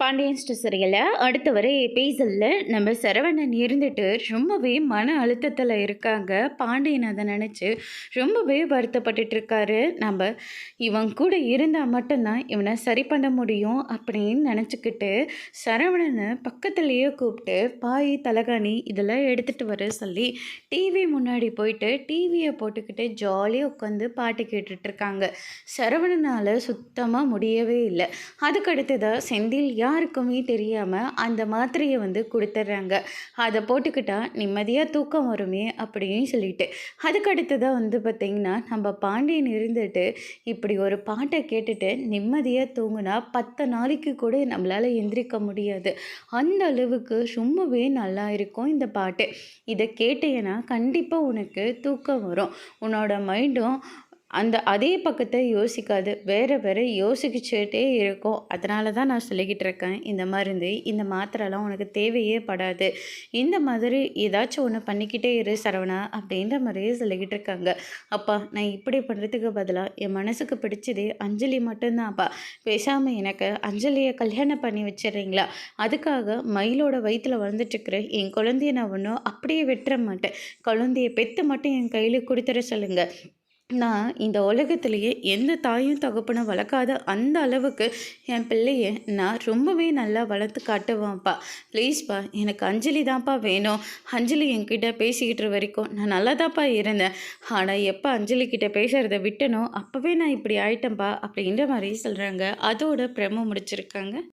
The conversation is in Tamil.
பாண்டியன் ஸ்டோர் சீரியலில் அடுத்த வர எபிசோடில் நம்ம சரவணன் இருந்துட்டு ரொம்பவே மன அழுத்தத்தில் இருக்காங்க. பாண்டியன் அதை நினச்சி ரொம்பவே வருத்தப்பட்டுட்டு இருக்காரு. நம்ம இவன் கூட இருந்தால் மட்டும்தான் இவனை சரி பண்ண முடியும் அப்படின்னு நினச்சிக்கிட்டு சரவணனை பக்கத்துலேயே கூப்பிட்டு பாய் தலகாணி இதெல்லாம் எடுத்துகிட்டு வர சொல்லி டிவி முன்னாடி போயிட்டு டிவியை போட்டுக்கிட்டு ஜாலியாக உட்காந்து பாட்டு கேட்டுட்ருக்காங்க. சரவணனால் சுத்தமாக முடியவே இல்லை. அதுக்கடுத்ததாக செந்தில் யாருக்குமே தெரியாமல் அந்த மாத்திரையை கொடுத்துட்றாங்க. அதை போட்டுக்கிட்டால் நிம்மதியாக தூக்கம் வருமே அப்படின்னு சொல்லிட்டு அதுக்கடுத்ததாக பார்த்திங்கன்னா நம்ம பாண்டியன் இருந்துட்டு இப்படி ஒரு பாட்டை கேட்டுட்டு நிம்மதியாக தூங்குனா 10 நாளைக்கு கூட நம்மளால் எந்திரிக்க முடியாது. அந்த அளவுக்கு ரொம்பவே நல்லா இருக்கும் இந்த பாட்டு. இதை கேட்டேன்னா கண்டிப்பாக உனக்கு தூக்கம் வரும். உன்னோட மைண்டும் அதே பக்கத்தை யோசிக்காது, வேறு யோசிச்சுட்டே இருக்கும். அதனால தான் நான் சொல்லிக்கிட்டு இருக்கேன், இந்த மருந்து இந்த மாத்திரைலாம் உனக்கு தேவையே படாது. இந்த மாதிரி ஏதாச்சும் ஒன்று பண்ணிக்கிட்டே இரு சரவணா அப்படின்ற மாதிரியே சொல்லிக்கிட்டு இருக்காங்க. அப்பா நான் இப்படி பண்ணுறதுக்கு பதிலாக என் மனசுக்கு பிடிச்சதே அஞ்சலி மட்டும்தான்ப்பா. பேசாமல் எனக்கு அஞ்சலியை கல்யாணம் பண்ணி வச்சிடுறீங்களா? அதுக்காக மயிலோட வயிற்றில் வளர்ந்துட்டுருக்குற என் குழந்தைய நான் ஒன்றும் அப்படியே விட்டுற மாட்டேன். குழந்தைய பெற்று மட்டும் என் கையில் கொடுத்துட சொல்லுங்கள். நான் இந்த உலகத்திலேயே எந்த தாயும் தகப்பனும் வளர்க்காத அந்த அளவுக்கு என் பிள்ளைய நான் ரொம்பவே நல்லா வளர்த்து காட்டுவேன்ப்பா. ப்ளீஸ்ப்பா எனக்கு அஞ்சலி தான்ப்பா வேணும். அஞ்சலி என்கிட்ட பேசிக்கிட்டு வரைக்கும் நான் நல்லா தான்ப்பா இருந்தேன். ஆனால் எப்போ அஞ்சலி கிட்ட பேசுகிறத விட்டனோ அப்போவே நான் இப்படி ஆயிட்டேன்ப்பா அப்படின்ற மாதிரி சொல்கிறாங்க. அதோட பிரமோ முடிச்சிருக்காங்க.